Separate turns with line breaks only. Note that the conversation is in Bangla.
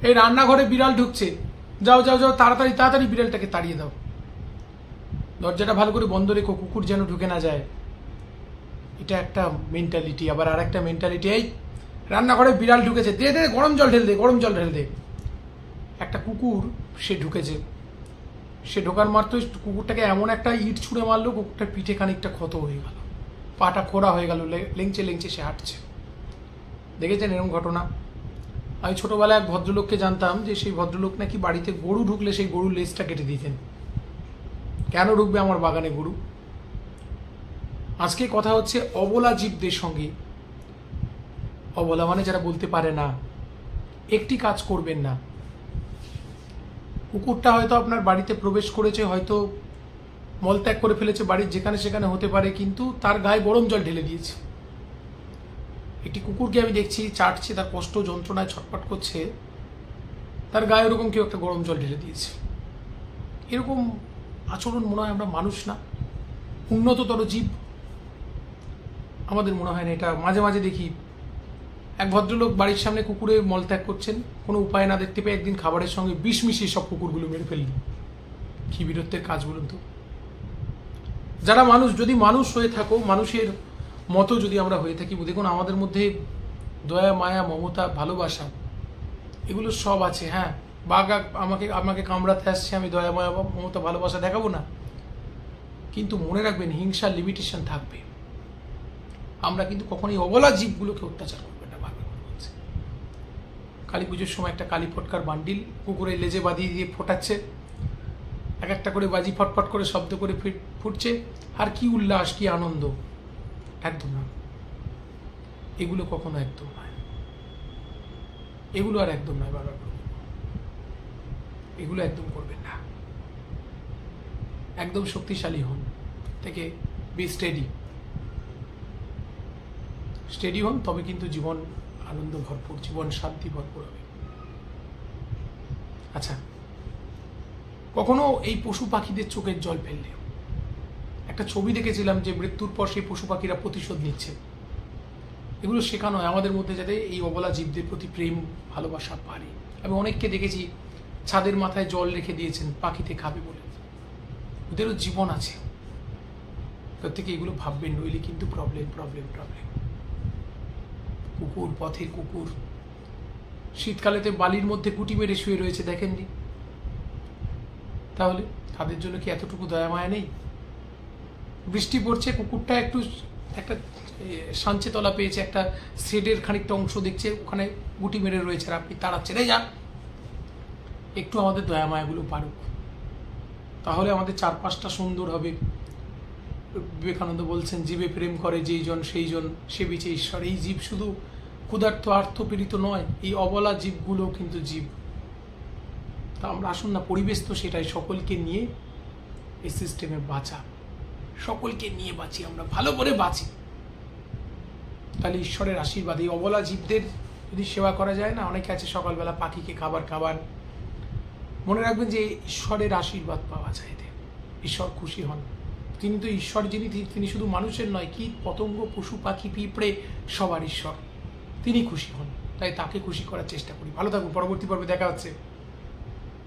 এই রান্নাঘরে বিড়াল ঢুকছে, যাও যাও যাও, তাড়াতাড়ি তাড়াতাড়ি বিড়ালটাকে তাড়িয়ে দাও, দরজাটা ভালো করে বন্ধ রেখো, কুকুর যেন ঢুকে না যায়। এটা একটা মেন্টালিটি। আবার আর একটা মেন্টালিটি, এই রান্নাঘরে বিড়াল ঢুকেছে, দে দে গরম জল ঢেল দে, গরম জল ঢেল দে। একটা কুকুর সে ঢুকেছে, সে ঢোকার মাত্রই কুকুরটাকে এমন একটা ইট ছুঁড়ে মারলো, কুকুরটার পিঠে খানিকটা ক্ষত হয়ে গেল, পাটা খোড়া হয়ে গেল, লেংচে লেংচে সে হাঁটছে। দেখেছেন এরকম ঘটনা? আমি ছোটবেলায় এক ভদ্রলোককে জানতাম, যে সেই ভদ্রলোক নাকি বাড়িতে গরু ঢুকলে সেই গরুর লেজটা কেটে দিতেন। কেন ঢুকবে আমার বাগানে গরু? আজকে কথা হচ্ছে অবলা জীবদের সঙ্গে। অবলা মানে যারা বলতে পারে না। একটি কাজ করবেন না। কুকুরটা হয়তো আপনার বাড়িতে প্রবেশ করেছে, হয়তো মলত্যাগ করে ফেলেছে, বাড়ির যেখানে সেখানে হতে পারে, কিন্তু তার গায়ে গরম জল ঢেলে দিয়েছে। একটি কুকুরকে আমি দেখছি চাটছে, তার কষ্ট যন্ত্রণায় ছটফট করছে, তার গায়ে ওরকম কেউ একটা গরম জল ঢেলে দিয়েছে। এরকম আচরণ মনে হয় আমরা মানুষ না, উন্নততর জীব? আমাদের মনে হয় না এটা। মাঝে মাঝে দেখি এক ভদ্রলোক বাড়ির সামনে কুকুরে মলত্যাগ করছেন, কোনো উপায় না দেখতে পেয়ে একদিন খাবারের সঙ্গে বিষ মিশিয়ে সব কুকুরগুলো মেরে ফেললেন। কি বীরত্বের কাজ বলুন তো? যারা মানুষ, যদি মানুষ হয়ে থাকো, মানুষের মতো যদি আমরা হয়ে থাকি, দেখুন আমাদের মধ্যে দয়া, মায়া, মমতা, ভালোবাসা এগুলো সব আছে। হ্যাঁ, বাঘ আমাকে কামড়াতে আসছে, আমি দয়া, মায়া, মমতা, ভালোবাসা দেখাবো না? কিন্তু মনে রাখবেন, হিংসার লিমিটেশন থাকবে। আমরা কিন্তু কখনোই অবলা জীবগুলোকে অত্যাচার করবেন না। বারবার বলছি, কালী পুজোর সময় একটা কালী ফটকার বান্ডিল কুকুরের লেজে বাঁধিয়ে দিয়ে ফোটাচ্ছে, এক একটা করে বাজি ফটফট করে শব্দ করে ফুটছে, আর কি উল্লাস, কি আনন্দ! একদম না, এগুলো কখনো একদম নয়, এগুলো আর একদম নয়। বারবার এগুলো একদম করবেন না। একদম শক্তিশালী হন, থেকে বি স্টেডি হন, তবে কিন্তু জীবন আনন্দ ভরপুর, জীবন শান্তি ভরপুর হবে। আচ্ছা, কখনো এই পশু পাখিদের চোখের জল ফেললে, একটা ছবি দেখেছিলাম যে মৃত্যুর পর সেই পশু পাখিরা প্রতিশোধ নিচ্ছে। এগুলো শেখানো হয় আমাদের মধ্যে, যাতে এই অবলা জীবদের প্রতি প্রেম, ভালোবাসা বাড়ে। আমি অনেককে দেখেছি ছাদের মাথায় জল রেখে দিয়েছেন পাখিতে খাবে বলে। ওদেরও জীবন আছে। প্রত্যেকে এগুলো ভাববেন, নইলে কিন্তু প্রবলেম। কুকুর, পথের কুকুর, শীতকালেতে বালির মধ্যে কুটি মেরে শুয়ে রয়েছে, দেখেননি? তাহলে তাদের জন্য কি এতটুকু দয়া মায়া নেই? বৃষ্টি পড়ছে, কুকুরটা একটু একটা সাঞ্চে তলা পেয়েছে, একটা শেডের খানিকটা অংশ দেখছে, ওখানে গুটি মেরে রয়েছে, আর আপনি তাড়াচ্ছেন, এই যা। একটু আমাদের দয়া মায়াগুলো বাড়ুক, তাহলে আমাদের চারপাশটা সুন্দর হবে। বিবেকানন্দ বলছেন, জীবে প্রেম করে যেই জন সেই জন সেবিছে ঈশ্বর। এই জীব শুধু ক্ষুধার্ত আর্থপীড়িত নয়, এই অবলা জীবগুলো কিন্তু জীব। তা আমরা আসুন না, পরিবেশ তো সেটাই, সকলকে নিয়ে এই সিস্টেমে বাঁচা, সকলকে নিয়ে বাঁচি, আমরা ভালো করে বাঁচি, তাহলে ঈশ্বরের আশীর্বাদ। এই অবলা জীবদের যদি সেবা করা যায় না, অনেকে আছে সকালবেলা পাখিকে খাবার খাবার, মনে রাখবেন যে ঈশ্বরের আশীর্বাদ পাওয়া যায় এতে, ঈশ্বর খুশি হন। তিনি তো ঈশ্বর, যিনি, তিনি শুধু মানুষের নয়, কীট পতঙ্গ, পশু পাখি, পিঁপড়ে, সবার ঈশ্বর, তিনি খুশি হন। তাই তাকে খুশি করার চেষ্টা করি। ভালো থাকুন, পরবর্তী পর্বে দেখা হচ্ছে।